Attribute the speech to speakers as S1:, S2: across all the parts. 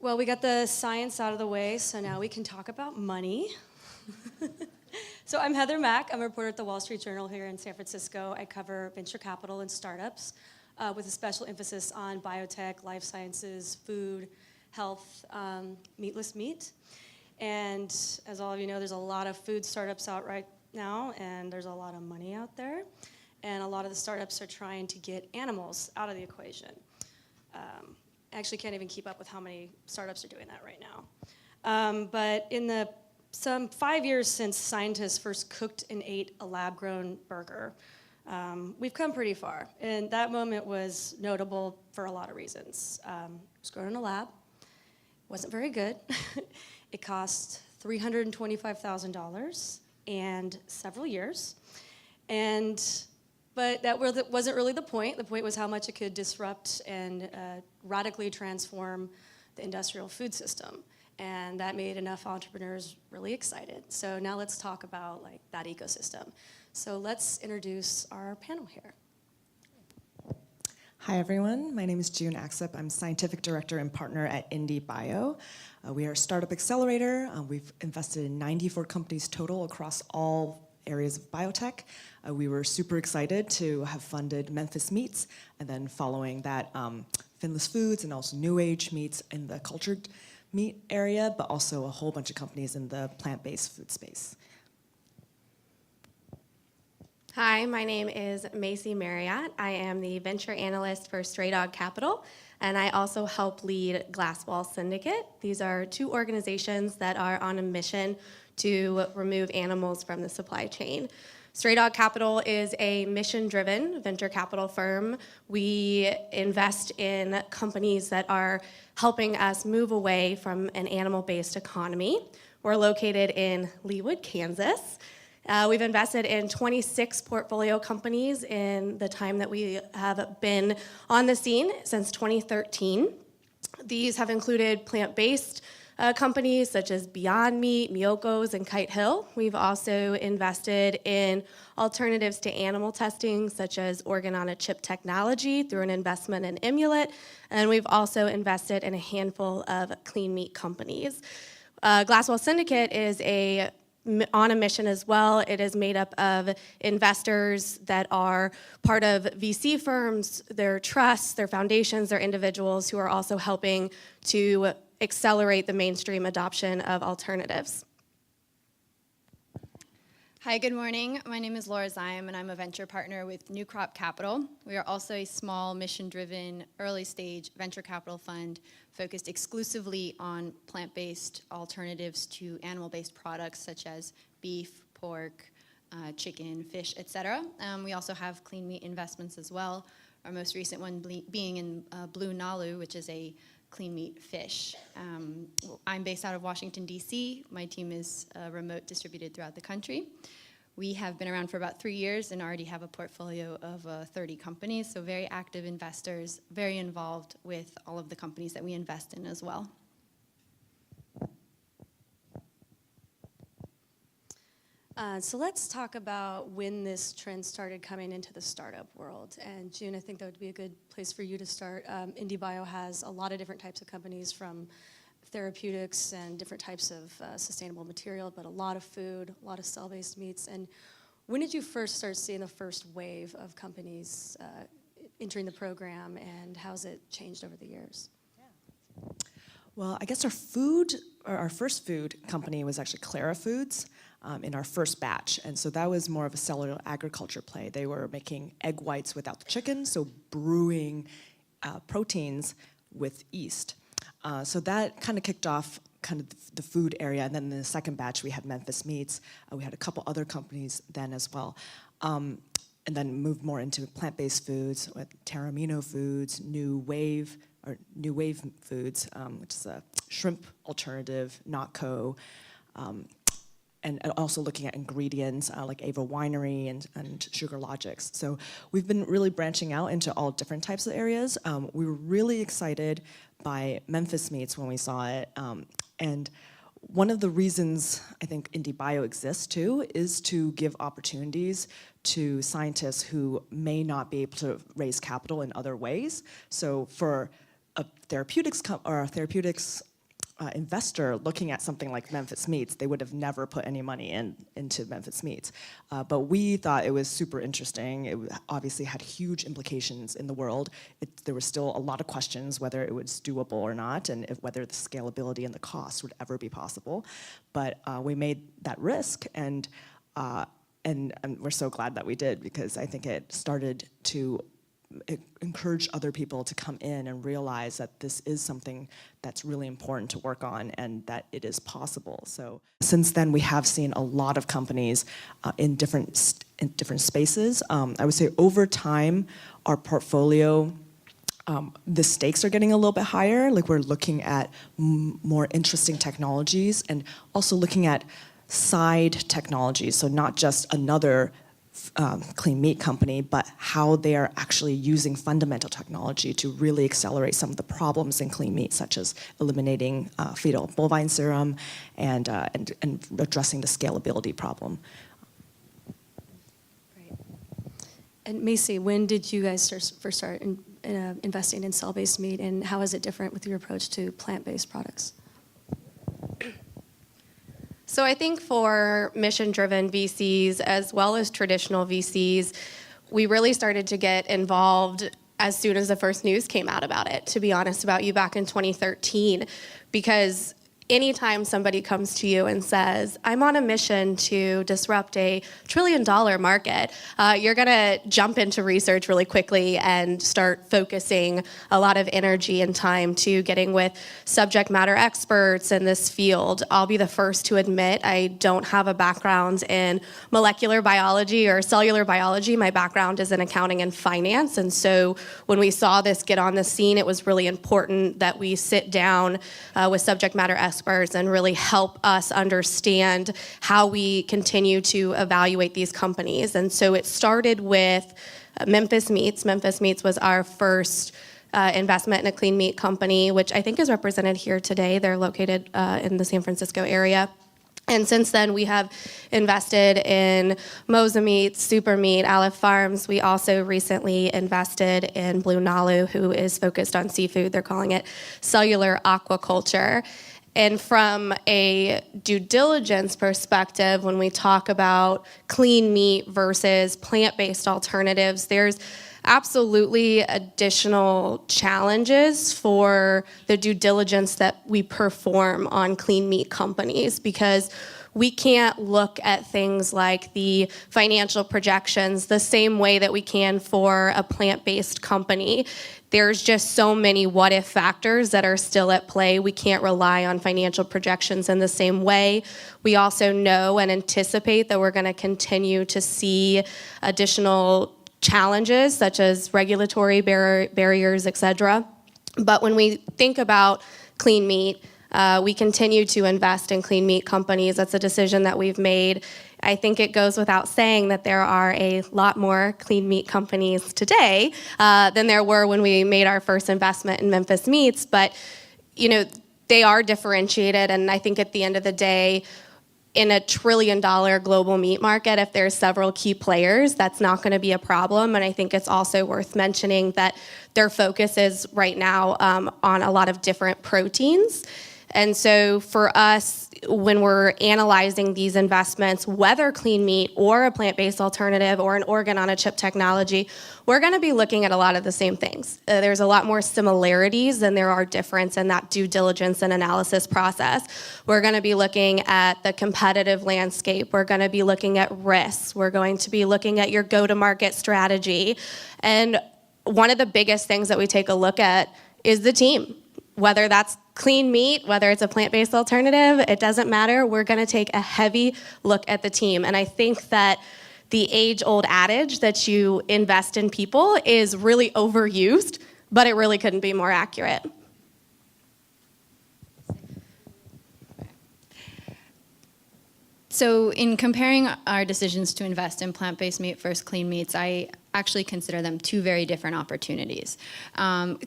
S1: Well, we got the science out of the way, so now we can talk about money. So I'm Heather Mack. I'm a reporter at the Wall Street Journal here in San Francisco. I cover venture capital and startups with a special emphasis on biotech, life sciences, food, health, meatless meat. And as all of you know, there's a lot of food startups out right now, and there's a lot of money out there. And a lot of the startups are trying to get animals out of the equation. I actually can't even keep up with how many startups are doing that right now. But in some 5 years since scientists first cooked and ate a lab-grown burger, we've come pretty far. And that moment was notable for a lot of reasons. It was grown in a lab, wasn't very good. It cost $325,000 and several years. But that wasn't really the point. The point was how much it could disrupt and radically transform the industrial food system. And that made enough entrepreneurs really excited. So now let's talk about that ecosystem. So let's introduce our panel here.
S2: Hi, everyone. My name is Jun Axup. I'm Scientific Director and Partner at IndieBio. We are a startup accelerator. We've invested in 94 companies total across all areas of biotech. We were super excited to have funded Memphis Meats, and then following that, Finless Foods, and also New Age Meats in the cultured meat area, but also a whole bunch of companies in the plant-based food space.
S3: Hi, my name is Macy Marriott. I am the venture analyst for Stray Dog Capital, and I also help lead Glasswall Syndicate. These are two organizations that are on a mission to remove animals from the supply chain. Stray Dog Capital is a mission-driven venture capital firm. We invest in companies that are helping us move away from an animal-based economy. We're located in Leawood, Kansas. We've invested in 26 portfolio companies in the time that we have been on the scene since 2013. These have included plant-based companies such as Beyond Meat, Miyoko's, and Kite Hill. We've also invested in alternatives to animal testing, such as organ-on-a-chip technology through an investment in Emulet, and we've also invested in a handful of clean meat companies. Glasswall Syndicate is on a mission as well. It is made up of investors that are part of VC firms, their trusts, their foundations, their individuals who are also helping to accelerate the mainstream adoption of alternatives.
S4: Hi, good morning. My name is Laura Zaim, and I'm a venture partner with New Crop Capital. We are also a small, mission-driven, early-stage venture capital fund focused exclusively on plant-based alternatives to animal-based products such as beef, pork, chicken, fish, etc. We also have clean meat investments as well, our most recent one being in Blue Nalu, which is a clean meat fish. I'm based out of Washington, D.C. My team is remote distributed throughout the country. We have been around for about 3 years and already have a portfolio of 30 companies, so very active investors, very involved with all of the companies that we invest in as well.
S1: So let's talk about when this trend started coming into the startup world. And June, I think that would be a good place for you to start. IndieBio has a lot of different types of companies, from therapeutics and different types of sustainable material, but a lot of food, a lot of cell-based meats. And when did you first start seeing the first wave of companies entering the program, and how's it changed over the years?
S2: Well, I guess our first food company was actually Clara Foods in our first batch. And so that was more of a cellular agriculture play. They were making egg whites without the chicken, so brewing proteins with yeast. So that kind of kicked off kind of the food area. And then in the second batch, we had Memphis Meats. We had a couple other companies then as well. And then moved more into plant-based foods with Terramino Foods, New Wave Foods, which is a shrimp alternative, Notco, and also looking at ingredients like Ava Winery and Sugar Logics. So we've been really branching out into all different types of areas. We were really excited by Memphis Meats when we saw it. And one of the reasons I think IndieBio exists too is to give opportunities to scientists who may not be able to raise capital in other ways. So for a therapeutics investor looking at something like Memphis Meats, they would have never put any money into Memphis Meats. But we thought it was super interesting. It obviously had huge implications in the world. There were still a lot of questions whether it was doable or not, and whether the scalability and the cost would ever be possible. But we made that risk, and we're so glad that we did, because I think it started to encourage other people to come in and realize that this is something that's really important to work on and that it is possible. So since then, we have seen a lot of companies in different spaces. I would say over time, our portfolio, the stakes are getting a little bit higher. Like, we're looking at more interesting technologies, and also looking at side technologies. So not just another clean meat company, but how they are actually using fundamental technology to really accelerate some of the problems in clean meat, such as eliminating fetal bovine serum and addressing the scalability problem.
S1: Great. And Macy, when did you guys first start investing in cell-based meat, and how is it different with your approach to plant-based products?
S3: So I think for mission-driven VCs, as well as traditional VCs, we really started to get involved as soon as the first news came out about it, to be honest about you, back in 2013. Because anytime somebody comes to you and says, I'm on a mission to disrupt a $1 trillion market, you're gonna jump into research really quickly and start focusing a lot of energy and time to getting with subject matter experts in this field. I'll be the first to admit I don't have a background in molecular biology or cellular biology. My background is in accounting and finance. And so when we saw this get on the scene, it was really important that we sit down with subject matter experts and really help us understand how we continue to evaluate these companies. And so it started with Memphis Meats. Memphis Meats was our first investment in a clean meat company, which I think is represented here today. They're located in the San Francisco area. And since then, we have invested in Moza Meats, Super Meat, Aleph Farms. We also recently invested in Blue Nalu, who is focused on seafood. They're calling it cellular aquaculture. And from a due diligence perspective, when we talk about clean meat versus plant-based alternatives, there's absolutely additional challenges for the due diligence that we perform on clean meat companies, because we can't look at things like the financial projections the same way that we can for a plant-based company. There's just so many what-if factors that are still at play. We can't rely on financial projections in the same way. We also know and anticipate that we're going to continue to see additional challenges, such as regulatory barriers, et cetera. But when we think about clean meat, we continue to invest in clean meat companies. That's a decision that we've made. I think it goes without saying that there are a lot more clean meat companies today than there were when we made our first investment in Memphis Meats. But, you know, they are differentiated, and I think at the end of the day, in a $1 trillion global meat market, if there's several key players, that's not going to be a problem. And I think it's also worth mentioning that their focus is right now on a lot of different proteins. And so for us, when we're analyzing these investments, whether clean meat or a plant-based alternative or an organ-on-a-chip technology, we're going to be looking at a lot of the same things. There's a lot more similarities than there are difference in that due diligence and analysis process. We're going to be looking at the competitive landscape. We're going to be looking at risks. We're going to be looking at your go-to-market strategy. And one of the biggest things that we take a look at is the team. Whether that's clean meat, whether it's a plant-based alternative, it doesn't matter. We're going to take a heavy look at the team. And I think that the age-old adage that you invest in people is really overused, but it really couldn't be more accurate.
S4: So in comparing our decisions to invest in plant-based meat versus clean meats, I actually consider them two very different opportunities.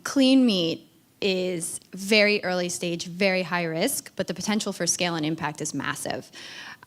S4: Clean meat is very early stage, very high risk, but the potential for scale and impact is massive.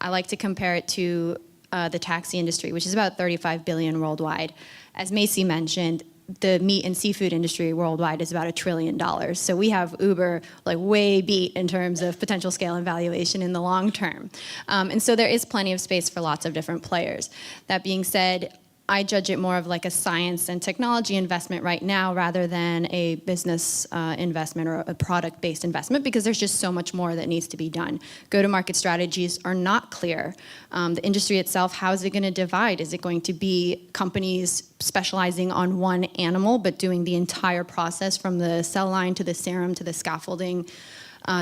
S4: I like to compare it to the taxi industry, which is about $35 billion worldwide. As Macy mentioned, the meat and seafood industry worldwide is about $1 trillion. So we have Uber like way beat in terms of potential scale and valuation in the long term. And so there is plenty of space for lots of different players. That being said, I judge it more of like a science and technology investment right now rather than a business investment or a product-based investment, because there's just so much more that needs to be done. Go-to-market strategies are not clear. The industry itself, how is it going to divide? Is it going to be companies specializing on one animal but doing the entire process from the cell line to the serum to the scaffolding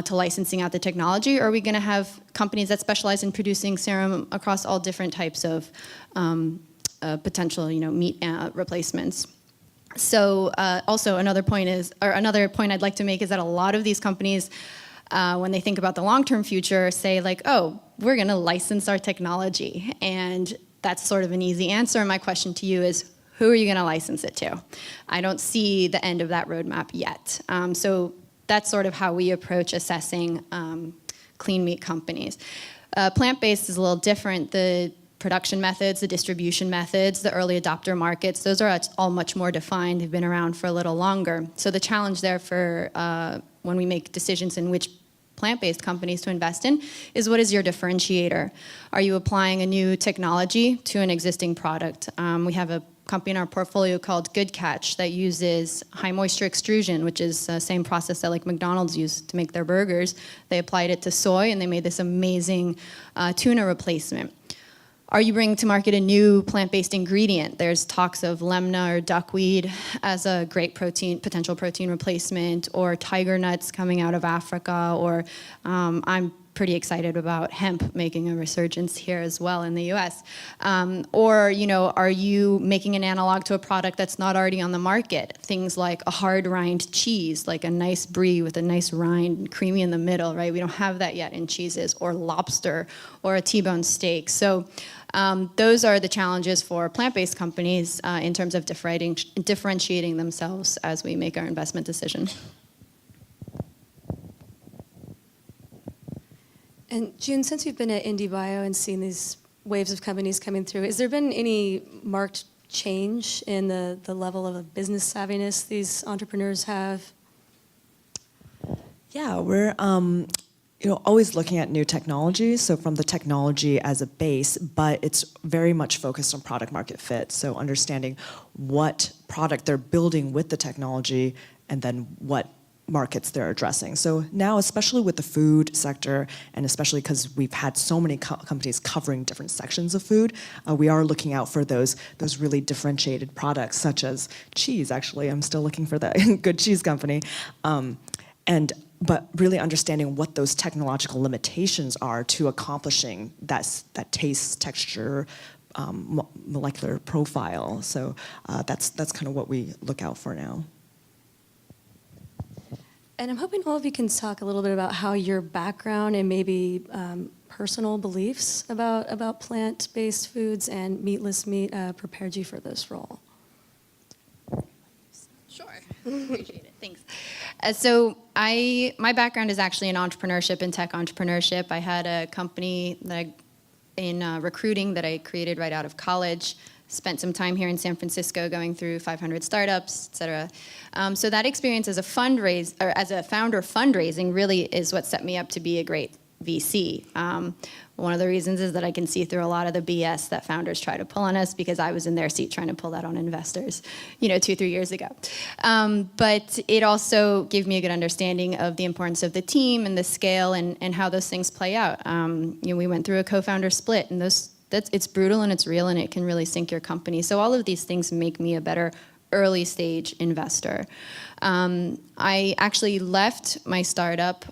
S4: to licensing out the technology? Or are we going to have companies that specialize in producing serum across all different types of potential, meat replacements? So also another point I'd like to make is that a lot of these companies, when they think about the long-term future, say like, oh, we're going to license our technology. And that's sort of an easy answer. My question to you is, who are you going to license it to? I don't see the end of that roadmap yet. So that's sort of how we approach assessing clean meat companies. Plant-based is a little different. The production methods, the distribution methods, the early adopter markets, those are all much more defined. They've been around for a little longer. So the challenge there for when we make decisions in which plant-based companies to invest in is, what is your differentiator? Are you applying a new technology to an existing product? We have a company in our portfolio called Good Catch that uses high moisture extrusion, which is the same process that like McDonald's used to make their burgers. They applied it to soy and they made this amazing tuna replacement. Are you bringing to market a new plant-based ingredient? There's talks of lemna or duckweed as a great potential protein replacement, or tiger nuts coming out of Africa, or I'm pretty excited about hemp making a resurgence here as well in the US. Or, are you making an analog to a product that's not already on the market? Things like a hard rind cheese, like a nice brie with a nice rind, creamy in the middle, right? We don't have that yet in cheeses, or lobster, or a T-bone steak. So those are the challenges for plant-based companies in terms of differentiating themselves as we make our investment decision.
S1: And Jun, since you've been at IndieBio and seen these waves of companies coming through, has there been any marked change in the level of business savviness these entrepreneurs have?
S2: Yeah, we're always looking at new technologies, so from the technology as a base, but it's very much focused on product market fit, so understanding what product they're building with the technology and then what markets they're addressing. So now, especially with the food sector, and especially because we've had so many companies covering different sections of food, we are looking out for those really differentiated products, such as cheese. Actually, I'm still looking for that good cheese company. But really understanding what those technological limitations are to accomplishing that taste, texture, molecular profile. So that's kind of what we look out for now.
S1: And I'm hoping all of you can talk a little bit about how your background and maybe personal beliefs about plant-based foods and meatless meat prepared you for this role.
S4: Sure, appreciate it, thanks. So my background is actually in entrepreneurship and tech entrepreneurship. I had a company in recruiting that I created right out of college. Spent some time here in San Francisco going through 500 startups, et cetera. So that experience as a founder fundraising really is what set me up to be a great VC. One of the reasons is that I can see through a lot of the BS that founders try to pull on us, because I was in their seat trying to pull that on investors, 2-3 years ago. But it also gave me a good understanding of the importance of the team and the scale and how those things play out. We went through a co-founder split, and it's brutal and it's real, and it can really sink your company. So all of these things make me a better early stage investor. I actually left my startup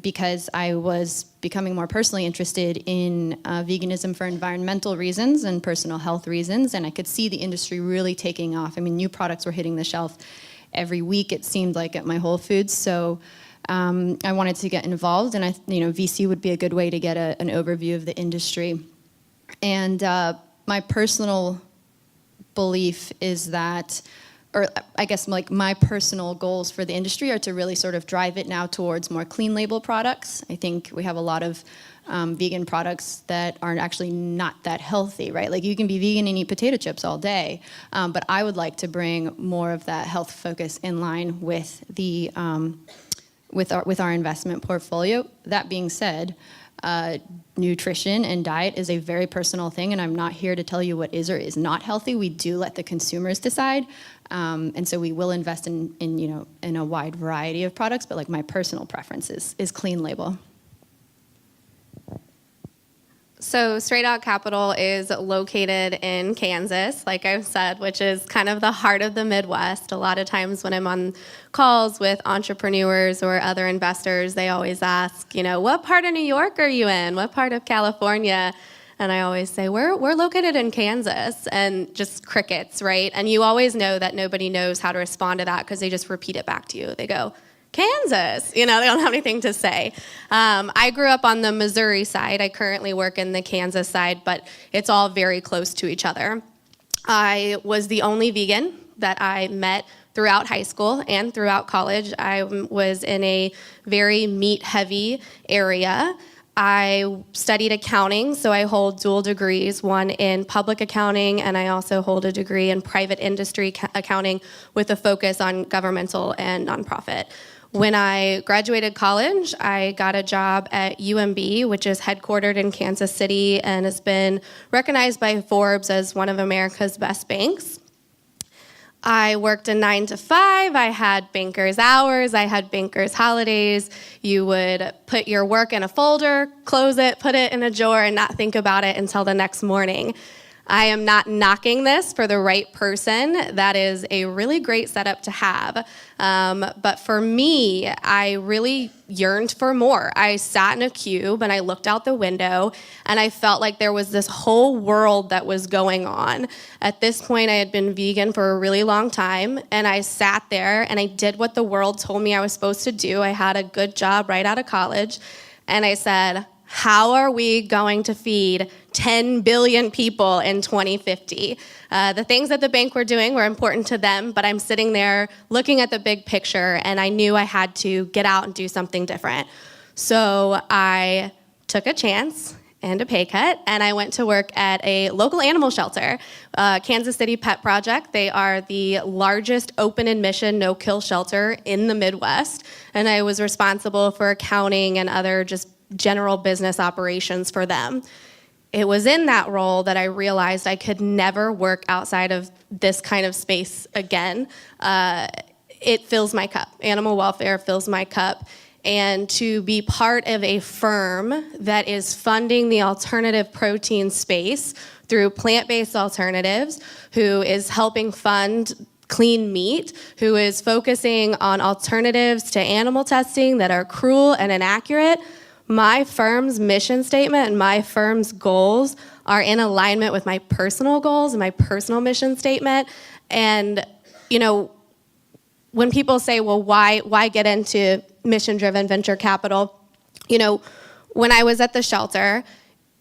S4: because I was becoming more personally interested in veganism for environmental reasons and personal health reasons, and I could see the industry really taking off. I mean, new products were hitting the shelf every week, it seemed like, at my Whole Foods. So I wanted to get involved, and VC would be a good way to get an overview of the industry. And my personal belief is that or I guess like my personal goals for the industry are to really sort of drive it now towards more clean label products. I think we have a lot of vegan products that are actually not that healthy, right? Like you can be vegan and eat potato chips all day, but I would like to bring more of that health focus in line with the with our investment portfolio. That being said, nutrition and diet is a very personal thing, and I'm not here to tell you what is or is not healthy. We do let the consumers decide, and so we will invest in a wide variety of products. But like my personal preference is clean label.
S3: So Stray Dog Capital is located in Kansas, like I've said, which is kind of the heart of the Midwest. A lot of times when I'm on calls with entrepreneurs or other investors, they always ask, what part of New York are you in? What part of California? And I always say, we're located in Kansas, and just crickets, right? And you always know that nobody knows how to respond to that because they just repeat it back to you. They go, Kansas, they don't have anything to say. I grew up on the Missouri side. I currently work in the Kansas side, but it's all very close to each other. I was the only vegan that I met throughout high school and throughout college. I was in a very meat-heavy area. I studied accounting, so I hold dual degrees, one in public accounting, and I also hold a degree in private industry accounting with a focus on governmental and nonprofit. When I graduated college, I got a job at UMB, which is headquartered in Kansas City and has been recognized by Forbes as one of America's best banks. I worked a 9 to 5. I had banker's hours. I had banker's holidays. You would put your work in a folder, close it, put it in a drawer, and not think about it until the next morning. I am not knocking this for the right person. That is a really great setup to have. But for me, I really yearned for more. I sat in a cube and I looked out the window and I felt like there was this whole world that was going on. At this point, I had been vegan for a really long time, and I sat there and I did what the world told me I was supposed to do. I had a good job right out of college, and I said, how are we going to feed 10 billion people in 2050? The things that the bank were doing were important to them, but I'm sitting there looking at the big picture, and I knew I had to get out and do something different. So I took a chance and a pay cut, and I went to work at a local animal shelter, Kansas City Pet Project. They are the largest open admission, no-kill shelter in the Midwest, and I was responsible for accounting and other just general business operations for them. It was in that role that I realized I could never work outside of this kind of space again. It fills my cup. Animal welfare fills my cup. And to be part of a firm that is funding the alternative protein space through plant-based alternatives, who is helping fund clean meat, who is focusing on alternatives to animal testing that are cruel and inaccurate, my firm's mission statement and my firm's goals are in alignment with my personal goals and my personal mission statement. And, when people say, well, why get into mission-driven venture capital? When I was at the shelter,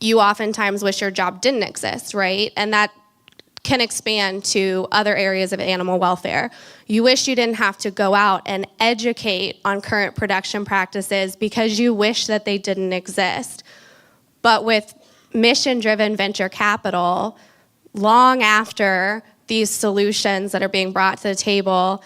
S3: you oftentimes wish your job didn't exist, right? And that can expand to other areas of animal welfare. You wish you didn't have to go out and educate on current production practices because you wish that they didn't exist. But with mission-driven venture capital, long after these solutions that are being brought to the table,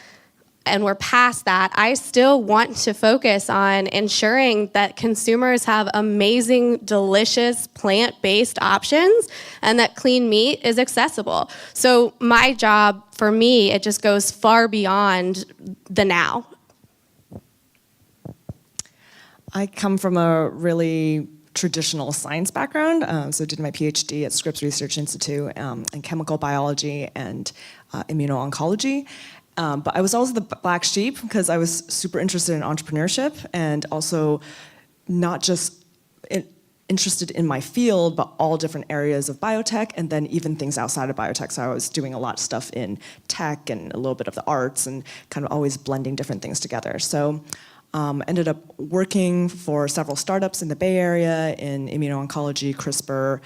S3: and we're past that, I still want to focus on ensuring that consumers have amazing, delicious, plant-based options and that clean meat is accessible. So my job, for me, it just goes far beyond the now.
S2: I come from a really traditional science background, so did my PhD at Scripps Research Institute in chemical biology and immuno-oncology. But I was always the black sheep because I was super interested in entrepreneurship and also not just interested in my field, but all different areas of biotech and then even things outside of biotech. So I was doing a lot of stuff in tech and a little bit of the arts and kind of always blending different things together. So ended up working for several startups in the Bay Area in immuno-oncology, CRISPR,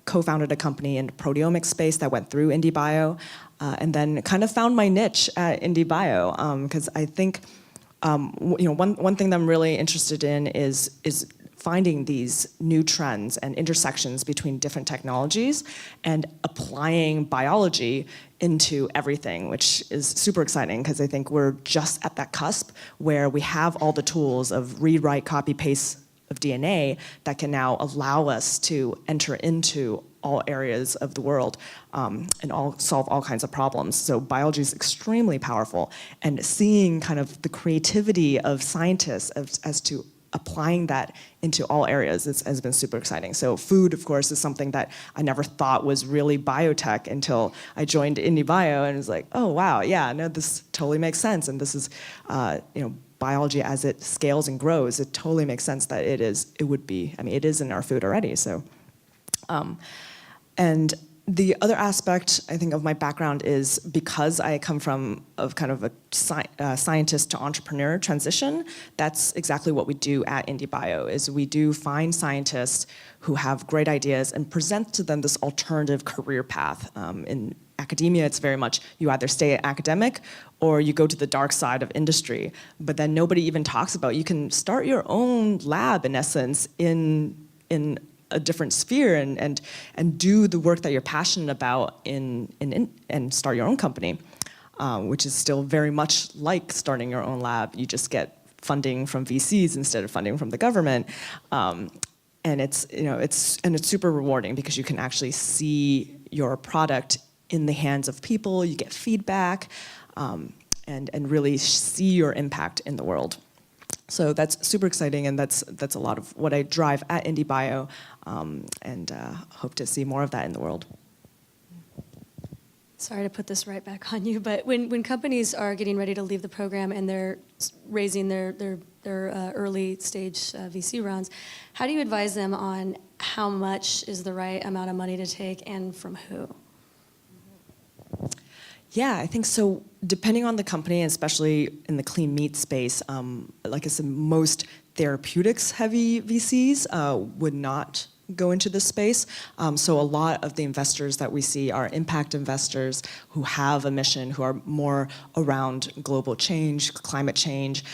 S2: co-founded a company in the proteomics space that went through IndieBio, and then kind of found my niche at IndieBio, because I think one thing that I'm really interested in is finding these new trends and intersections between different technologies and applying biology into everything, which is super exciting because I think we're just at that cusp where we have all the tools of read, write, copy, paste of DNA that can now allow us to enter into all areas of the world and solve all kinds of problems. So biology is extremely powerful, and seeing kind of the creativity of scientists as to applying that into all areas has been super exciting. So food, of course, is something that I never thought was really biotech until I joined IndieBio, and was like, oh wow, yeah, no, this totally makes sense, and this is, biology as it scales and grows. It totally makes sense that it is in our food already. So, and the other aspect, I think, of my background is because I come from kind of a scientist to entrepreneur transition. That's exactly what we do at IndieBio. Is we do find scientists who have great ideas and present to them this alternative career path. In academia, it's very much you either stay academic or you go to the dark side of industry. But then nobody even talks about you can start your own lab, in essence, in a different sphere and do the work that you're passionate about and start your own company, which is still very much like starting your own lab. You just get funding from VCs instead of funding from the government, and it's super rewarding because you can actually see your product in the hands of people. You get feedback, and really see your impact in the world. So that's super exciting, and that's a lot of what I drive at IndieBio, and hope to see more of that in the world.
S1: Sorry to put this right back on you, but when companies are getting ready to leave the program and they're raising their early stage VC rounds, how do you advise them on how much is the right amount of money to take and from who?
S2: Yeah, I think so. Depending on the company, especially in the clean meat space, like I said, most therapeutics-heavy VCs would not go into this space. So a lot of the investors that we see are impact investors who have a mission, who are more around global change, climate change,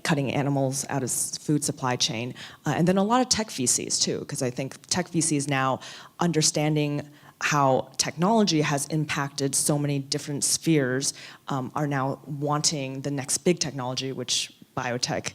S2: cutting animals out of food supply chain, and then a lot of tech VCs too, because I think tech VCs now understanding how technology has impacted so many different spheres, are now wanting the next big technology, which biotech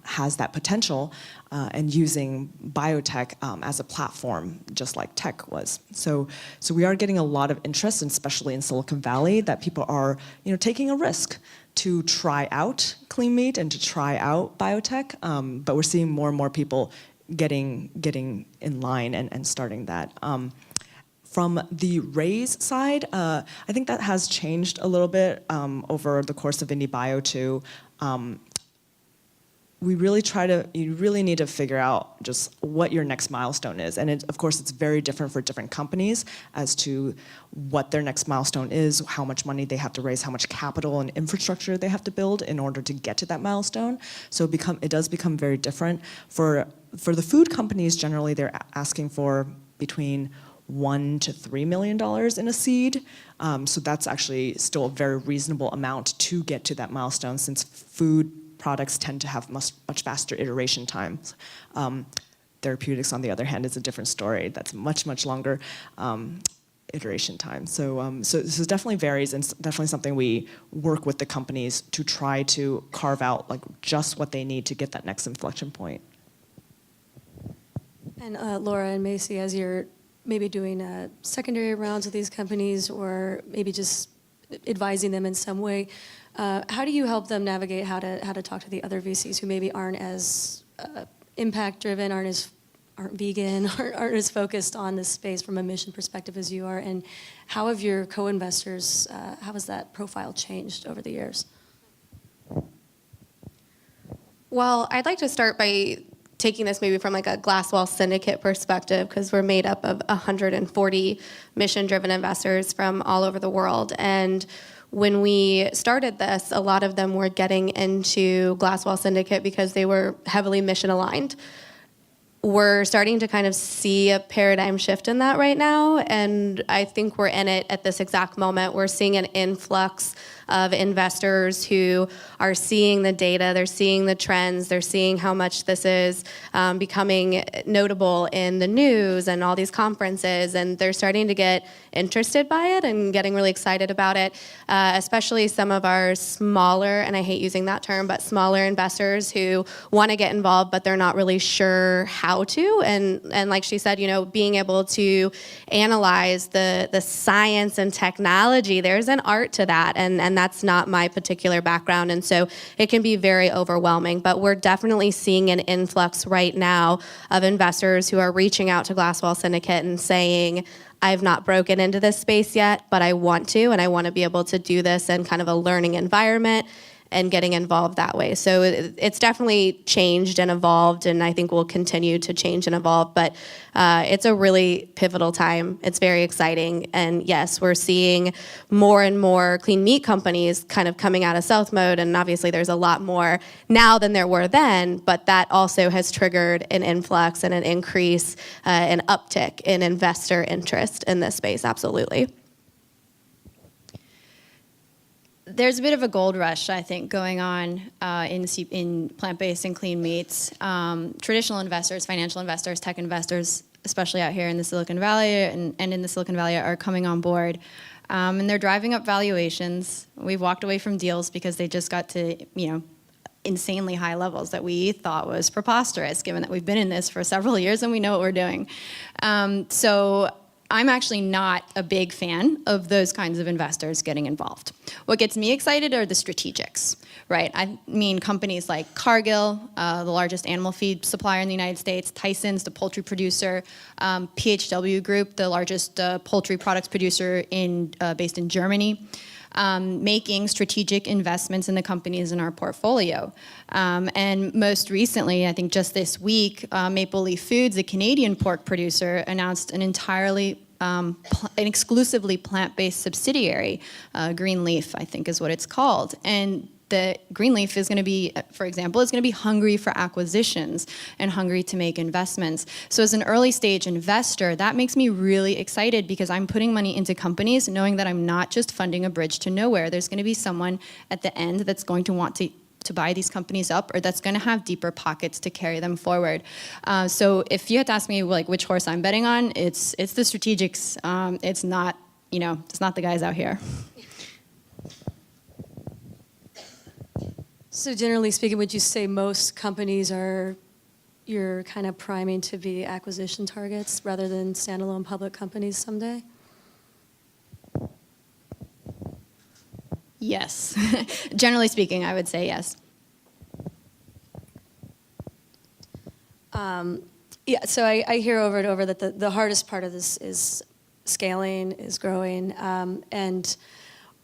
S2: has that potential, and using biotech as a platform, just like tech was. So we are getting a lot of interest, and especially in Silicon Valley, that people are taking a risk to try out clean meat and to try out biotech, but we're seeing more and more people getting in line and starting that. From the raise side, I think that has changed a little bit over the course of IndieBio too. You really need to figure out just what your next milestone is. And of course, it's very different for different companies as to what their next milestone is, how much money they have to raise, how much capital and infrastructure they have to build in order to get to that milestone. So it does become very different. For the food companies, generally, they're asking for between $1 to $3 million in a seed. So that's actually still a very reasonable amount to get to that milestone, since food products tend to have much faster iteration times. Therapeutics, on the other hand, is a different story. That's much longer iteration time. So it definitely varies, and it's definitely something we work with the companies to try to carve out like just what they need to get that next inflection point.
S1: And Laura and Macy, as you're maybe doing secondary rounds with these companies, or maybe just advising them in some way, how do you help them navigate how to talk to the other VCs who maybe aren't as impact driven, aren't vegan, aren't as focused on this space from a mission perspective as you are? And how have your co-investors, how has that profile changed over the years?
S3: Well, I'd like to start by taking this maybe from like a Glasswall syndicate perspective, because we're made up of 140 mission-driven investors from all over the world. And when we started this, a lot of them were getting into Glasswall syndicate because they were heavily mission aligned. we're starting to kind of see a paradigm shift in that right now, and I think we're in it at this exact moment. We're seeing an influx of investors who are seeing the data, they're seeing the trends, they're seeing how much this is becoming notable in the news and all these conferences, and they're starting to get interested by it and getting really excited about it, especially some of our smaller, and I hate using that term, but smaller investors who want to get involved, but they're not really sure how to. And like she said, being able to analyze the science and technology, there's an art to that, and that's not my particular background, and so it can be very overwhelming. But we're definitely seeing an influx right now of investors who are reaching out to Glasswall Syndicate and saying, I've not broken into this space yet, but I want to, and I want to be able to do this in kind of a learning environment and getting involved that way. So it's definitely changed and evolved, and I think will continue to change and evolve, but it's a really pivotal time. It's very exciting, and yes, we're seeing more and more clean meat companies kind of coming out of stealth mode, and obviously there's a lot more now than there were then, but that also has triggered an influx and an increase, an uptick in investor interest in this space, absolutely.
S4: There's a bit of a gold rush, I think, going on in plant-based and clean meats. Traditional investors, financial investors, tech investors, especially out here in the Silicon Valley and in the Silicon Valley, are coming on board. And they're driving up valuations. We've walked away from deals because they just got to, insanely high levels that we thought was preposterous, given that we've been in this for several years and we know what we're doing. So I'm actually not a big fan of those kinds of investors getting involved. What gets me excited are the strategics, right? I mean companies like Cargill, the largest animal feed supplier in the United States, Tyson's, the poultry producer, PHW Group, the largest poultry products producer based in Germany, making strategic investments in the companies in our portfolio. And most recently, I think just this week, Maple Leaf Foods, a Canadian pork producer, announced an exclusively plant-based subsidiary, Greenleaf, I think is what it's called. And the Greenleaf is going to be, for example, is going to be hungry for acquisitions and hungry to make investments. So as an early stage investor, that makes me really excited because I'm putting money into companies knowing that I'm not just funding a bridge to nowhere. There's going to be someone at the end that's going to want to buy these companies up, or that's going to have deeper pockets to carry them forward. So if you had to ask me which horse I'm betting on, it's the strategics. It's not the guys out here.
S1: So generally speaking, would you say most companies you're kind of priming to be acquisition targets rather than standalone public companies someday?
S4: Yes. Generally speaking, I would say yes.
S1: Yeah, so I hear over and over that the hardest part of this is scaling, is growing,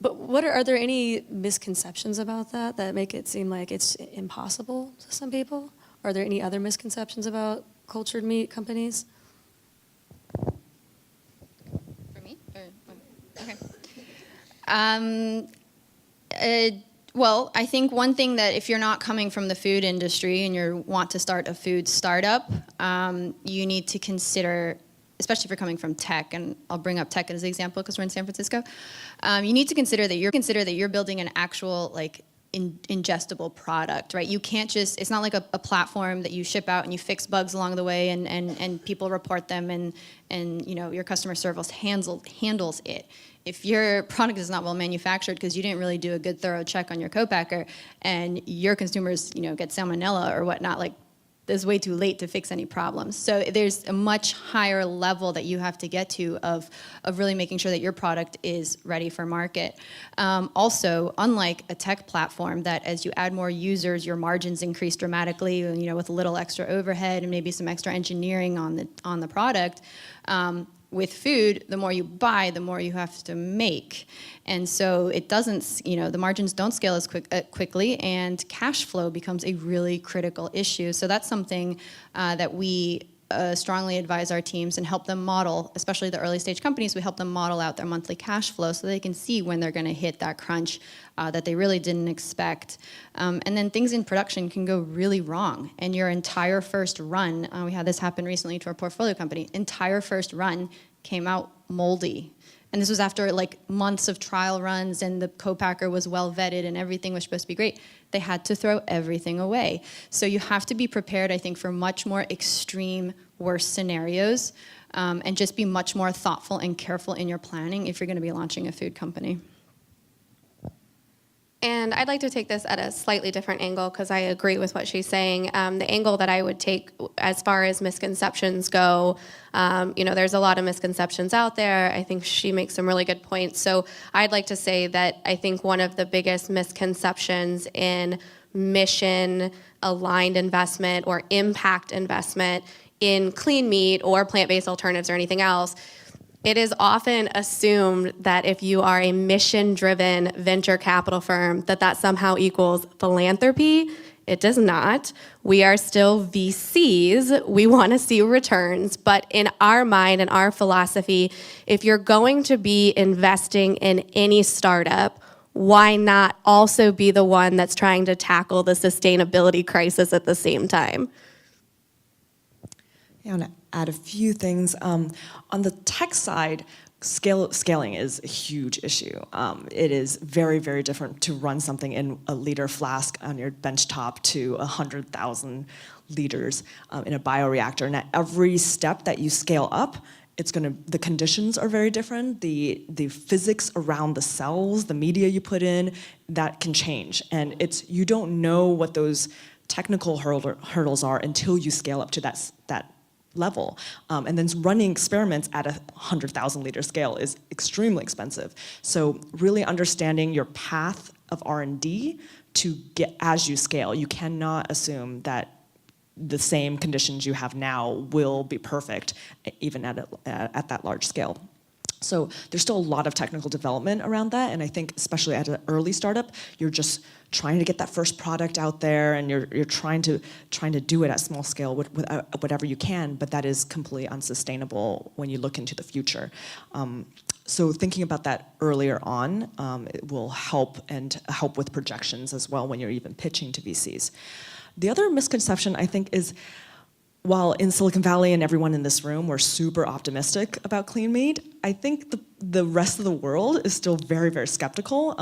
S1: but are there any misconceptions about that make it seem like it's impossible to some people? Are there any other misconceptions about cultured meat companies?
S4: For me? Okay. Well, I think one thing that if you're not coming from the food industry and you want to start a food startup, you need to consider, especially if you're coming from tech, and I'll bring up tech as an example because we're in San Francisco, you need to consider that you're building an actual ingestible product, right? You can't just, it's not like a platform that you ship out and you fix bugs along the way and people report them and your customer service handles it. If your product is not well manufactured because you didn't really do a good thorough check on your co-packer and your consumers get salmonella or whatnot, it's way too late to fix any problems. So there's a much higher level that you have to get to of really making sure that your product is ready for market. Also, unlike a tech platform that as you add more users, your margins increase dramatically, with a little extra overhead and maybe some extra engineering on the product, with food, the more you buy, the more you have to make. And so it doesn't, the margins don't scale as quickly, and cash flow becomes a really critical issue. So that's something that we strongly advise our teams and help them model, especially the early stage companies, we help them model out their monthly cash flow so they can see when they're going to hit that crunch that they really didn't expect. And then things in production can go really wrong. And your entire first run, we had this happen recently to our portfolio company, entire first run came out moldy. And this was after like months of trial runs and the co-packer was well vetted and everything was supposed to be great. They had to throw everything away. So you have to be prepared, I think, for much more extreme, worse scenarios and just be much more thoughtful and careful in your planning if you're going to be launching a food company.
S3: And I'd like to take this at a slightly different angle because I agree with what she's saying. The angle that I would take as far as misconceptions go, there's a lot of misconceptions out there. I think she makes some really good points. So I'd like to say that I think one of the biggest misconceptions in mission-aligned investment or impact investment in clean meat or plant-based alternatives or anything else, it is often assumed that if you are a mission-driven venture capital firm, that somehow equals philanthropy. It does not. We are still VCs. We want to see returns. But in our mind and our philosophy, if you're going to be investing in any startup, why not also be the one that's trying to tackle the sustainability crisis at the same time?
S2: Yeah, I want to add a few things. On the tech side, scaling is a huge issue. It is very, very different to run something in a liter flask on your benchtop to 100,000 liters in a bioreactor. And at every step that you scale up, the conditions are very different. The physics around the cells, the media you put in, that can change. And you don't know what those technical hurdles are until you scale up to that level. And then running experiments at 100,000 liter scale is extremely expensive. So really understanding your path of R&D to get as you scale. You cannot assume that the same conditions you have now will be perfect even at that large scale. So there's still a lot of technical development around that, and I think especially at an early startup, you're just trying to get that first product out there, and you're trying to do it at small scale with whatever you can, but that is completely unsustainable when you look into the future. So thinking about that earlier on, it will help with projections as well when you're even pitching to VCs. The other misconception I think is, while in Silicon Valley and everyone in this room were super optimistic about clean meat, I think the rest of the world is still very, very skeptical.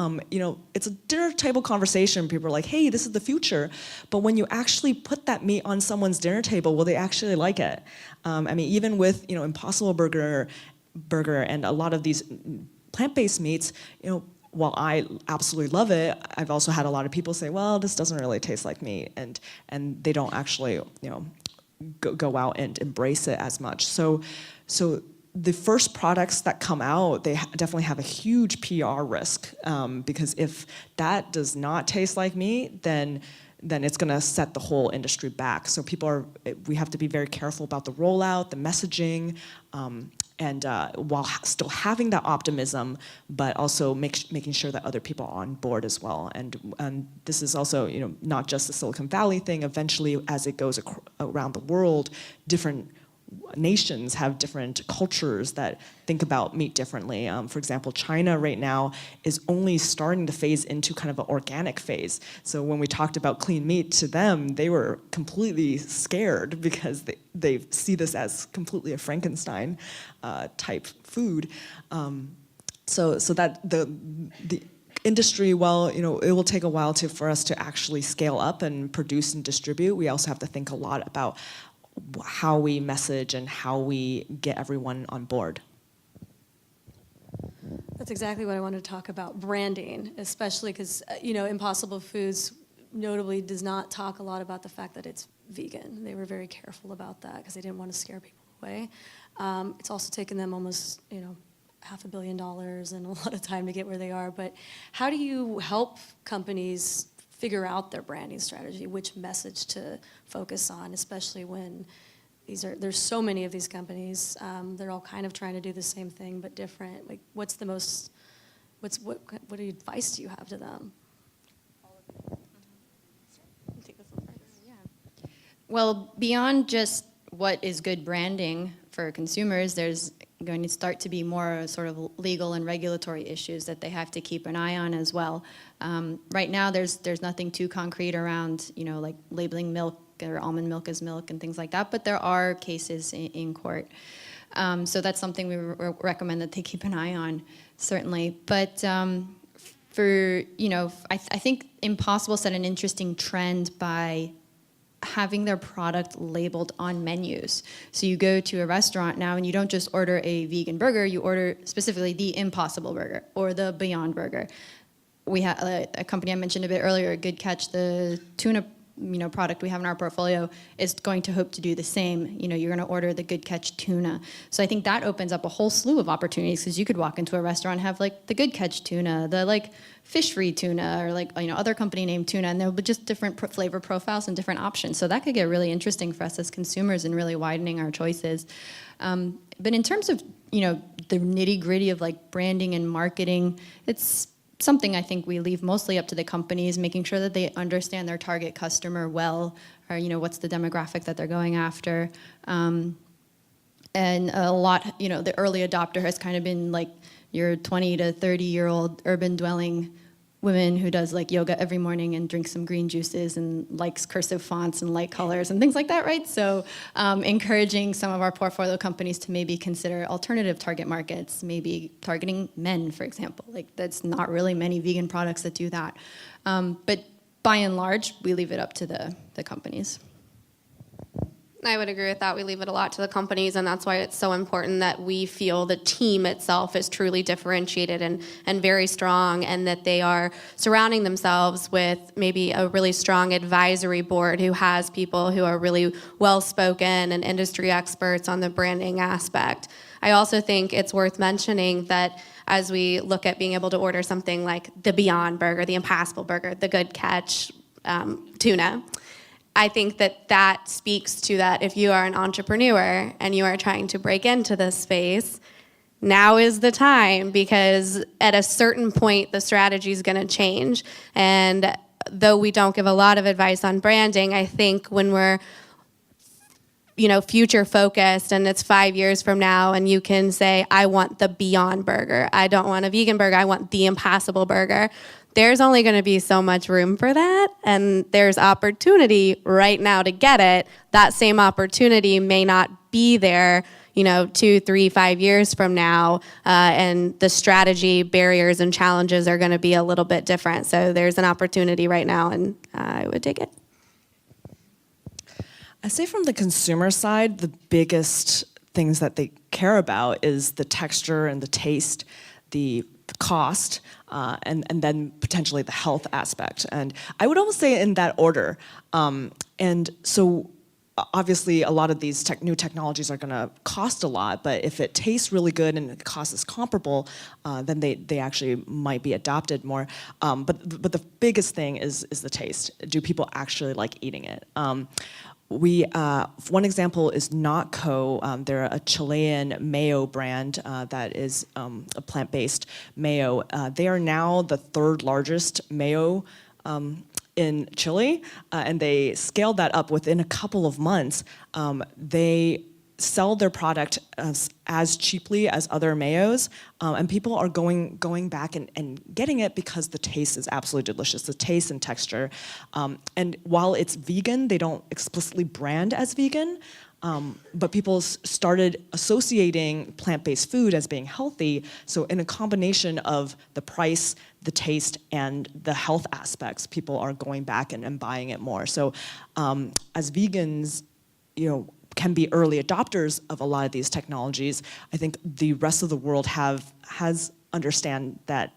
S2: It's a dinner table conversation. People are like, hey, this is the future. But when you actually put that meat on someone's dinner table, will they actually like it? Even with Impossible Burger and a lot of these plant-based meats, while I absolutely love it, I've also had a lot of people say, well, this doesn't really taste like meat, and they don't actually, go out and embrace it as much. So the first products that come out, they definitely have a huge PR risk, because if that does not taste like meat, then it's going to set the whole industry back. So we have to be very careful about the rollout, the messaging, and while still having that optimism, but also making sure that other people are on board as well. And this is also, not just a Silicon Valley thing. Eventually, as it goes around the world, different nations have different cultures that think about meat differently. For example, China right now is only starting to phase into kind of an organic phase. So when we talked about clean meat, to them, they were completely scared because they see this as completely a Frankenstein type food. So that the industry, while it will take a while for us to actually scale up and produce and distribute, we also have to think a lot about how we message and how we get everyone on board.
S1: That's exactly what I wanted to talk about, branding, especially because, Impossible Foods notably does not talk a lot about the fact that it's vegan. They were very careful about that because they didn't want to scare people away. It's also taken them almost, $500 million and a lot of time to get where they are. But how do you help companies figure out their branding strategy, which message to focus on, especially when there's so many of these companies. They're all kind of trying to do the same thing but different. Like, what advice do you have to them?
S4: Well, beyond just what is good branding for consumers, there's going to start to be more sort of legal and regulatory issues that they have to keep an eye on as well. Right now, there's nothing too concrete around, like labeling milk or almond milk as milk and things like that, but there are cases in court. So that's something we recommend that they keep an eye on, certainly. But I think Impossible set an interesting trend by having their product labeled on menus. So you go to a restaurant now and you don't just order a vegan burger, you order specifically the Impossible Burger or the Beyond Burger. We have a company I mentioned a bit earlier, Good Catch, the tuna product we have in our portfolio is going to hope to do the same. You're going to order the Good Catch tuna. So I think that opens up a whole slew of opportunities because you could walk into a restaurant and have like the Good Catch tuna, the like fish-free tuna, or like other company named tuna, and there'll be just different flavor profiles and different options. So that could get really interesting for us as consumers and really widening our choices. But in terms of the nitty-gritty of like branding and marketing, it's something I think we leave mostly up to the companies, making sure that they understand their target customer well, or what's the demographic that they're going after. And a lot, the early adopter has kind of been like your 20 to 30-year-old urban dwelling woman who does like yoga every morning and drinks some green juices and likes cursive fonts and light colors and things like that, right? So encouraging some of our portfolio companies to maybe consider alternative target markets, maybe targeting men, for example. Like that's not really many vegan products that do that. But by and large, we leave it up to the companies.
S3: I would agree with that. We leave it a lot to the companies, and that's why it's so important that we feel the team itself is truly differentiated and very strong, and that they are surrounding themselves with maybe a really strong advisory board who has people who are really well-spoken and industry experts on the branding aspect. I also think it's worth mentioning that as we look at being able to order something like the Beyond Burger, the Impossible Burger, the Good Catch tuna, I think that speaks to that if you are an entrepreneur and you are trying to break into this space, now is the time, because at a certain point the strategy is going to change. And though we don't give a lot of advice on branding, I think when we're future focused and it's 5 years from now and you can say, I want the Beyond Burger, I don't want a vegan burger, I want the Impossible Burger, there's only going to be so much room for that, and there's opportunity right now to get it. That same opportunity may not be there 2, 3, 5 years from now, and the strategy, barriers, and challenges are going to be a little bit different. So there's an opportunity right now, and I would take it.
S2: I say from the consumer side, the biggest things that they care about is the texture and the taste, the cost, and then potentially the health aspect. And I would almost say in that order. And so obviously a lot of these new technologies are going to cost a lot, but if it tastes really good and the cost is comparable, then they actually might be adopted more. But the biggest thing is the taste. Do people actually like eating it? One example is Not Co. They're a Chilean mayo brand that is a plant-based mayo. They are now the third largest mayo in Chile, and they scaled that up within a couple of months. They sell their product as cheaply as other mayos, and people are going back and getting it because the taste is absolutely delicious, the taste and texture. And while it's vegan, they don't explicitly brand as vegan, but people started associating plant-based food as being healthy, so in a combination of the price, the taste, and the health aspects, people are going back and buying it more. So as vegans, can be early adopters of a lot of these technologies, I think the rest of the world has understand that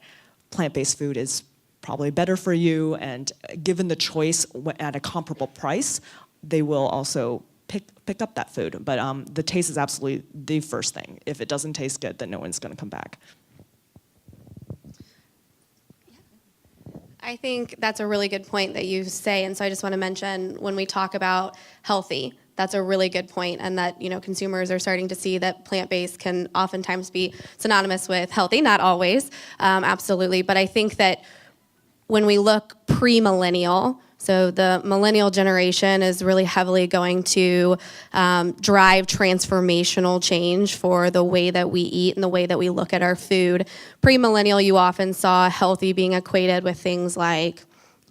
S2: plant-based food is probably better for you, and given the choice at a comparable price, they will also pick up that food. But the taste is absolutely the first thing. If it doesn't taste good, then no one's going to come back.
S3: I think that's a really good point that you say, and so I just want to mention when we talk about healthy, that's a really good point, and that consumers are starting to see that plant-based can oftentimes be synonymous with healthy, not always, absolutely, but I think that when we look pre-millennial, So the millennial generation is really heavily going to drive transformational change for the way that we eat and the way that we look at our food. Pre-millennial, you often saw healthy being equated with things like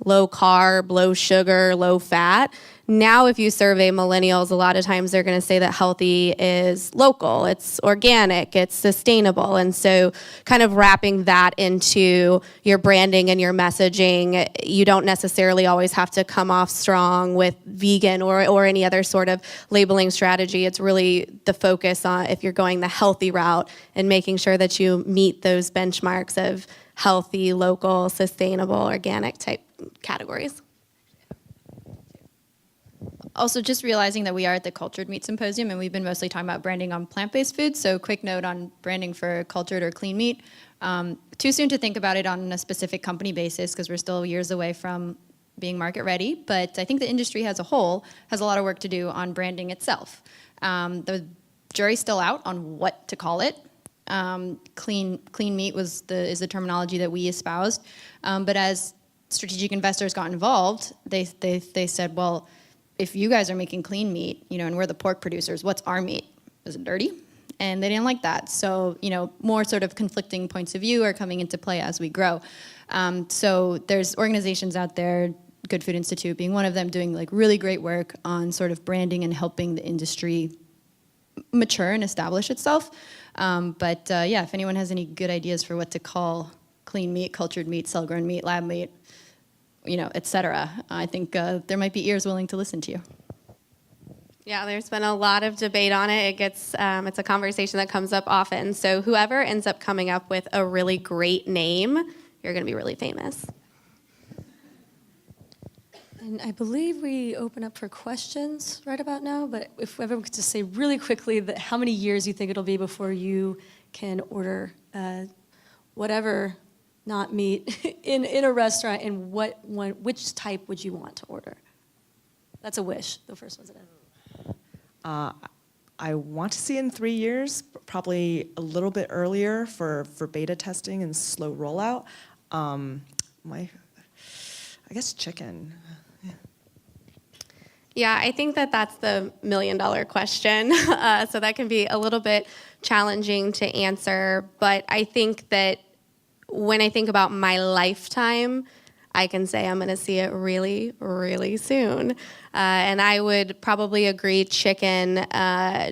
S3: low carb, low sugar, low fat. Now, if you survey millennials, a lot of times they're going to say that healthy is local, it's organic, it's sustainable. And so kind of wrapping that into your branding and your messaging, you don't necessarily always have to come off strong with vegan or any other sort of labeling strategy. It's really the focus on if you're going the healthy route and making sure that you meet those benchmarks of healthy, local, sustainable, organic type categories.
S4: Also, just realizing that we are at the Cultured Meat Symposium, and we've been mostly talking about branding on plant-based foods, so quick note on branding for cultured or clean meat. Too soon to think about it on a specific company basis because we're still years away from being market ready, but I think the industry as a whole has a lot of work to do on branding itself. The jury's still out on what to call it. Clean meat is the terminology that we espoused, but as strategic investors got involved, they said, well, if you guys are making clean meat, and we're the pork producers, what's our meat? Is it dirty? And they didn't like that. So, more sort of conflicting points of view are coming into play as we grow. So there's organizations out there, Good Food Institute being one of them, doing like really great work on sort of branding and helping the industry mature and establish itself. But if anyone has any good ideas for what to call clean meat, cultured meat, cell-grown meat, lab meat, et cetera, I think there might be ears willing to listen to you.
S3: Yeah, there's been a lot of debate on it. It's a conversation that comes up often. So whoever ends up coming up with a really great name, you're going to be really famous.
S1: And I believe we open up for questions right about now, but if everyone could just say really quickly how many years you think it'll be before you can order whatever not meat in a restaurant, and which type would you want to order? That's a wish. The first one's it.
S2: I want to see in 3 years, probably a little bit earlier for beta testing and slow rollout. I guess chicken.
S3: Yeah, I think that's the million-dollar question. So that can be a little bit challenging to answer. But I think that when I think about my lifetime, I can say I'm going to see it really, really soon. And I would probably agree chicken,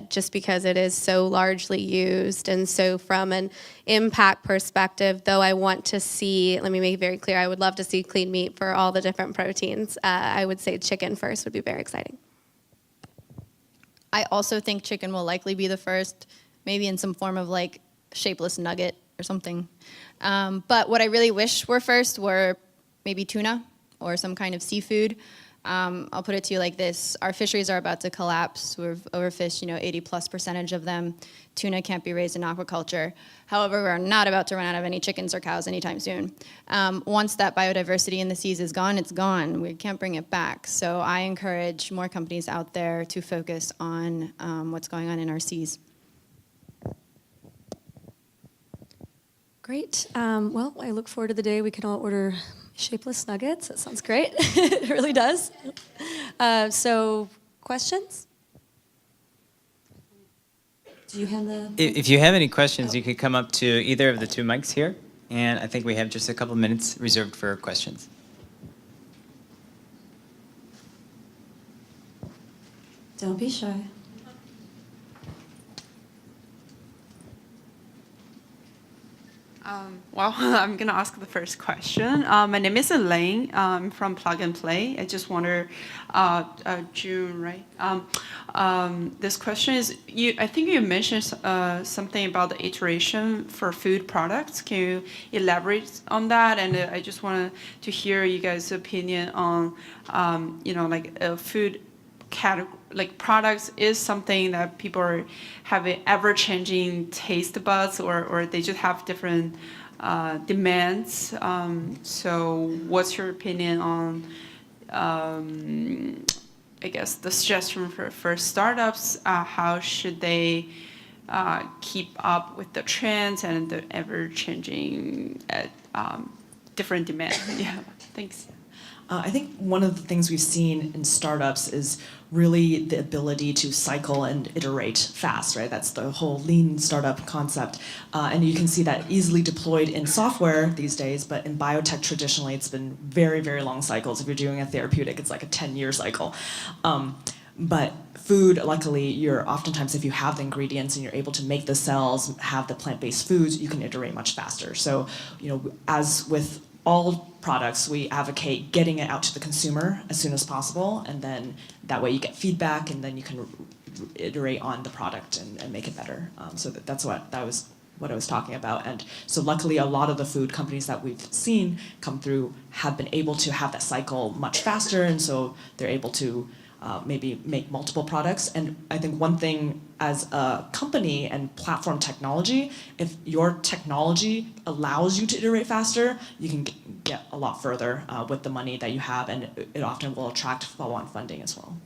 S3: just because it is so largely used. And so from an impact perspective, though I want to see, let me make it very clear, I would love to see clean meat for all the different proteins. I would say chicken first would be very exciting.
S4: I also think chicken will likely be the first, maybe in some form of like shapeless nugget or something. But what I really wish were first were maybe tuna or some kind of seafood. I'll put it to you like this. Our fisheries are about to collapse. We've overfished, 80+% of them. Tuna can't be raised in aquaculture. However, we're not about to run out of any chickens or cows anytime soon. Once that biodiversity in the seas is gone, it's gone. We can't bring it back. So I encourage more companies out there to focus on what's going on in our seas.
S1: Great. Well, I look forward to the day we can all order shapeless nuggets. That sounds great. It really does. So, questions? Do you have the...
S5: If you have any questions, you could come up to either of the two mics here, and I think we have just a couple minutes reserved for questions.
S1: Don't be shy.
S6: Well, I'm going to ask the first question. My name is Elaine. I'm from Plug and Play. I just wonder, Jun, right? This question is, I think you mentioned something about the iteration for food products. Can you elaborate on that? And I just wanted to hear you guys' opinion on, food category, like products is something that people are having ever-changing taste buds, or they just have different demands. So what's your opinion on, I guess, the suggestion for startups? How should they keep up with the trends and the ever-changing different demands? Yeah, thanks.
S2: I think one of the things we've seen in startups is really the ability to cycle and iterate fast, right? That's the whole lean startup concept. And you can see that easily deployed in software these days, but in biotech traditionally it's been very, very long cycles. If you're doing a therapeutic, it's like a 10-year cycle. But food, luckily, you're oftentimes, if you have the ingredients and you're able to make the cells, have the plant-based foods, you can iterate much faster. So, as with all products, we advocate getting it out to the consumer as soon as possible, and then that way you get feedback, and then you can iterate on the product and make it better. So that's what I was talking about. And so luckily, a lot of the food companies that we've seen come through have been able to have that cycle much faster, and so they're able to maybe make multiple products. And I think one thing as a company and platform technology, if your technology allows you to iterate faster, you can get a lot further with the money that you have, and it often will attract follow-on funding as well.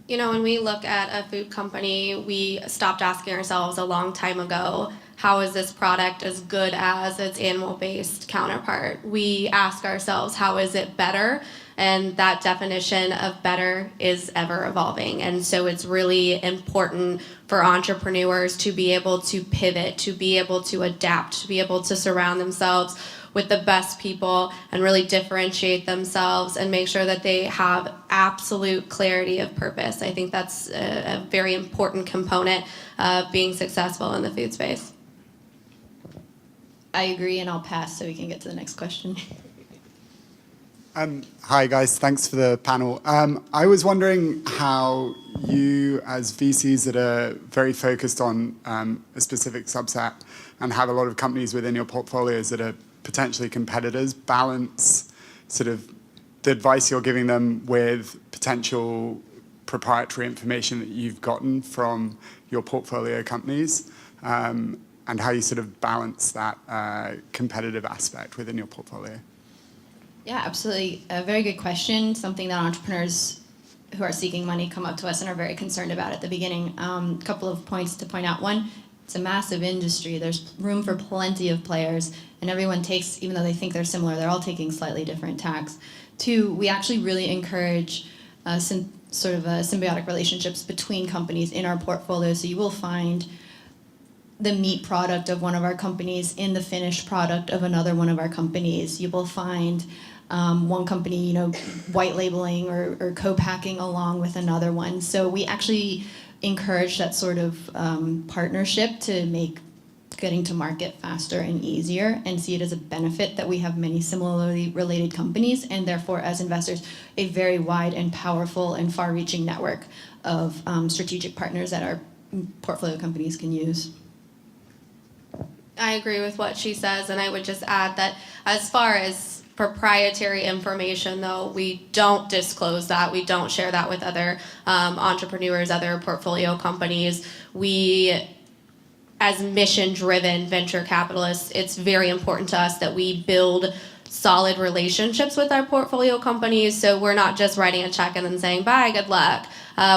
S3: When we look at a food company, we stopped asking ourselves a long time ago, how is this product as good as its animal-based counterpart? We ask ourselves, how is it better? And that definition of better is ever evolving. And so it's really important for entrepreneurs to be able to pivot, to be able to adapt, to be able to surround themselves with the best people and really differentiate themselves and make sure that they have absolute clarity of purpose. I think that's a very important component of being successful in the food space.
S4: I agree, and I'll pass so we can get to the next question.
S7: Hi guys, thanks for the panel. I was wondering how you, as VCs that are very focused on a specific subset and have a lot of companies within your portfolios that are potentially competitors, balance sort of the advice you're giving them with potential proprietary information that you've gotten from your portfolio companies, and how you sort of balance that competitive aspect within your portfolio.
S4: Yeah, absolutely. A very good question. Something that entrepreneurs who are seeking money come up to us and are very concerned about at the beginning. A couple of points to point out. One, it's a massive industry. There's room for plenty of players, and everyone takes, even though they think they're similar, they're all taking slightly different tacks. Two, we actually really encourage sort of symbiotic relationships between companies in our portfolio. So you will find the meat product of one of our companies in the finished product of another one of our companies. You will find one company, white labeling or co-packing along with another one. So we actually encourage that sort of partnership to make getting to market faster and easier, and see it as a benefit that we have many similarly related companies, and therefore as investors a very wide and powerful and far-reaching network of strategic partners that our portfolio companies can use.
S3: I agree with what she says, and I would just add that as far as proprietary information, though, we don't disclose that. We don't share that with other entrepreneurs, other portfolio companies. We, as mission-driven venture capitalists, it's very important to us that we build solid relationships with our portfolio companies, so we're not just writing a check and then saying, bye, good luck.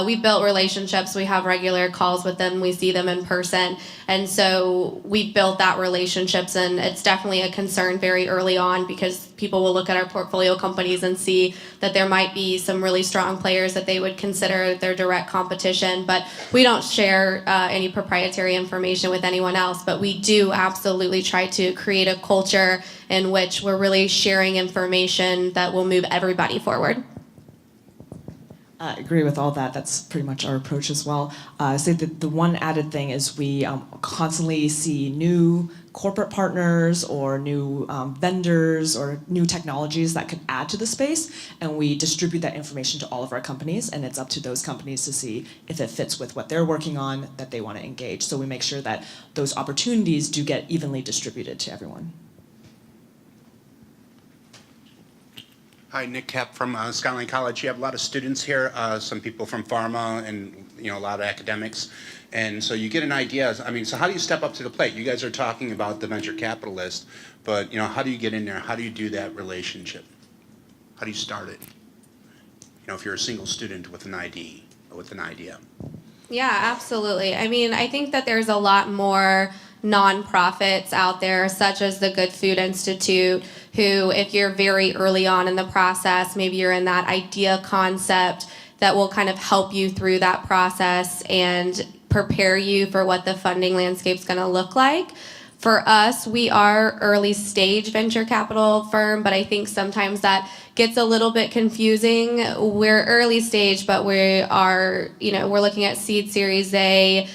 S3: We've built relationships, we have regular calls with them, we see them in person, and so we've built that relationships, and it's definitely a concern very early on because people will look at our portfolio companies and see that there might be some really strong players that they would consider their direct competition, but we don't share any proprietary information with anyone else, but we do absolutely try to create a culture in which we're really sharing information that will move everybody forward.
S2: I agree with all that. That's pretty much our approach as well. I say that the one added thing is we constantly see new corporate partners or new vendors or new technologies that could add to the space, and we distribute that information to all of our companies, and it's up to those companies to see if it fits with what they're working on that they want to engage. So we make sure that those opportunities do get evenly distributed to everyone.
S8: Hi, Nick Kepp from Skyline College. You have a lot of students here, some people from pharma and a lot of academics. And so you get an idea, so how do you step up to the plate? You guys are talking about the venture capitalist, but how do you get in there? How do you do that relationship? How do you start it? If you're a single student with an ID or with an idea.
S3: Yeah, absolutely. I think that there's a lot more nonprofits out there, such as the Good Food Institute, who, if you're very early on in the process, maybe you're in that idea concept, that will kind of help you through that process and prepare you for what the funding landscape's going to look like. For us, we are early stage venture capital firm, but I think sometimes that gets a little bit confusing. We're early stage, but we are, we're looking at seed series A.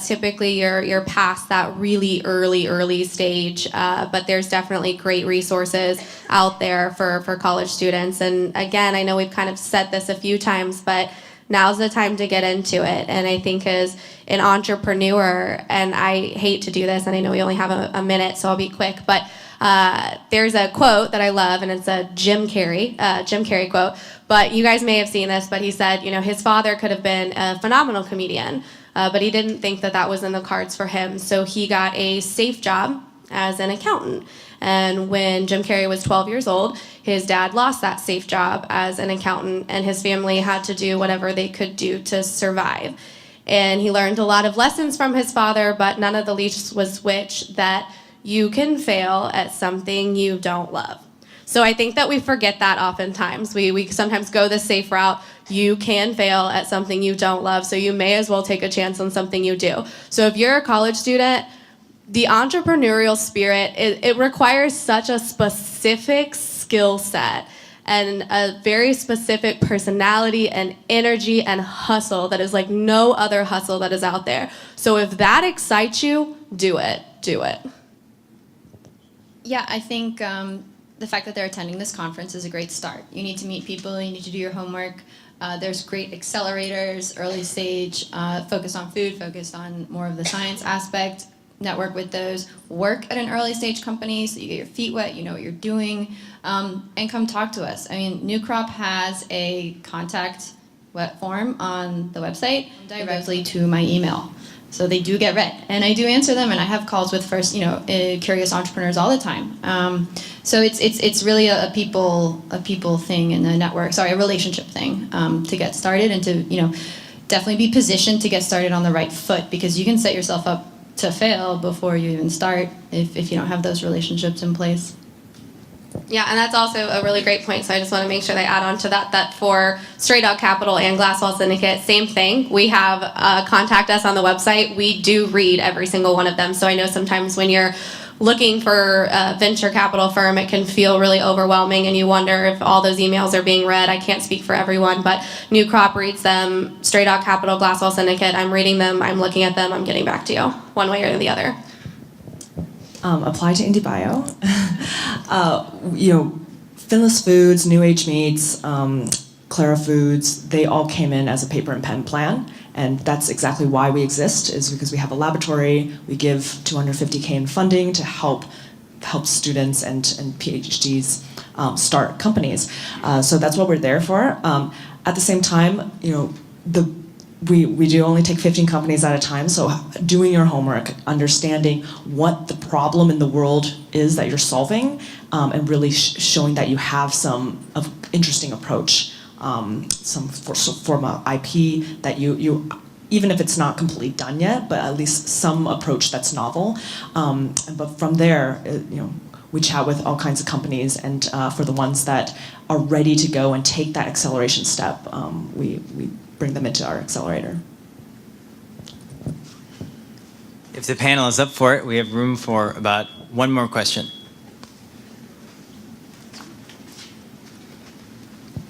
S3: Typically you're past that really early stage, but there's definitely great resources out there for college students. And again, I know we've kind of said this a few times, but now's the time to get into it. And I think as an entrepreneur, and I hate to do this, and I know we only have a minute, so I'll be quick, but there's a quote that I love, and it's a Jim Carrey quote, but you guys may have seen this, but he said, his father could have been a phenomenal comedian, but he didn't think that was in the cards for him, so he got a safe job as an accountant. And when Jim Carrey was 12 years old, his dad lost that safe job as an accountant, and his family had to do whatever they could do to survive. And he learned a lot of lessons from his father, but none of the least was which that you can fail at something you don't love. So I think that we forget that oftentimes. We sometimes go the safe route. You can fail at something you don't love, so you may as well take a chance on something you do. So if you're a college student, the entrepreneurial spirit, it requires such a specific skill set and a very specific personality and energy and hustle that is like no other hustle that is out there. So if that excites you, do it.
S4: Yeah, I think the fact that they're attending this conference is a great start. You need to meet people, you need to do your homework. There's great accelerators, early stage, focused on food, focused on more of the science aspect. Network with those, work at an early stage company so you get your feet wet, you know what you're doing, and come talk to us. I mean, New Crop has a contact form on the website directly to my email. So they do get read, and I do answer them, and I have calls with curious entrepreneurs all the time. So it's really a people thing and a relationship thing to get started and to definitely be positioned to get started on the right foot, because you can set yourself up to fail before you even start if you don't have those relationships in place.
S3: Yeah, and that's also a really great point, so I just want to make sure they add on to that for Stray Dog Capital and Glasswall Syndicate, same thing. We have contact us on the website. We do read every single one of them, so I know sometimes when you're looking for a venture capital firm, it can feel really overwhelming and you wonder if all those emails are being read. I can't speak for everyone, but New Crop reads them. Stray Dog Capital, Glasswall Syndicate, I'm reading them, I'm looking at them, I'm getting back to you, one way or the other.
S2: Apply to IndieBio. Finless Foods, New Age Meats, Clara Foods, they all came in as a paper and pen plan. And that's exactly why we exist, is because we have a laboratory. We give $250K in funding to help students and PhDs start companies. So that's what we're there for. At the same time, we do only take 15 companies at a time, so doing your homework, understanding what the problem in the world is that you're solving, and really showing that you have some interesting approach, some form of IP that you even if it's not completely done yet, but at least some approach that's novel. But from there, we chat with all kinds of companies, and for the ones that are ready to go and take that acceleration step, we bring them into our accelerator.
S5: If the panel is up for it, we have room for about one more question.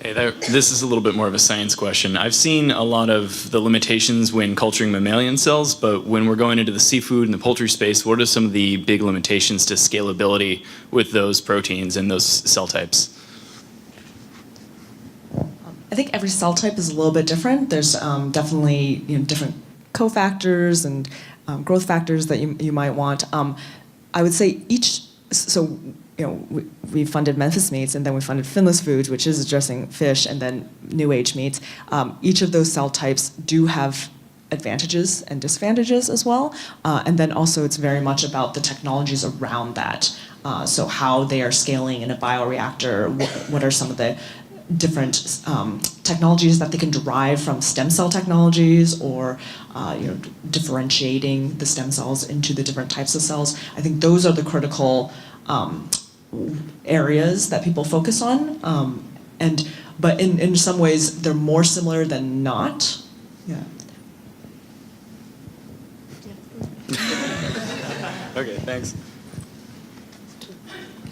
S9: Hey there, this is a little bit more of a science question. I've seen a lot of the limitations when culturing mammalian cells, but when we're going into the seafood and the poultry space, what are some of the big limitations to scalability with those proteins and those cell types?
S2: I think every cell type is a little bit different. There's definitely different cofactors and growth factors that you might want. I would say we funded Memphis Meats, and then we funded Finless Foods, which is addressing fish, and then New Age Meats. Each of those cell types do have advantages and disadvantages as well. And then also it's very much about the technologies around that. So how they are scaling in a bioreactor, what are some of the different technologies that they can derive from stem cell technologies, or differentiating the stem cells into the different types of cells. I think those are the critical areas that people focus on. But in some ways, they're more similar than not. Yeah.
S9: Okay, thanks.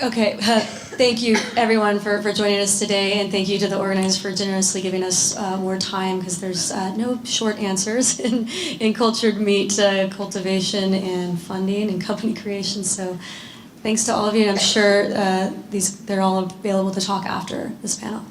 S1: Okay, thank you everyone for joining us today, and thank you to the organizers for generously giving us more time, because there's no short answers in cultured meat cultivation and funding and company creation. So thanks to all of you, and I'm sure they're all available to talk after this panel.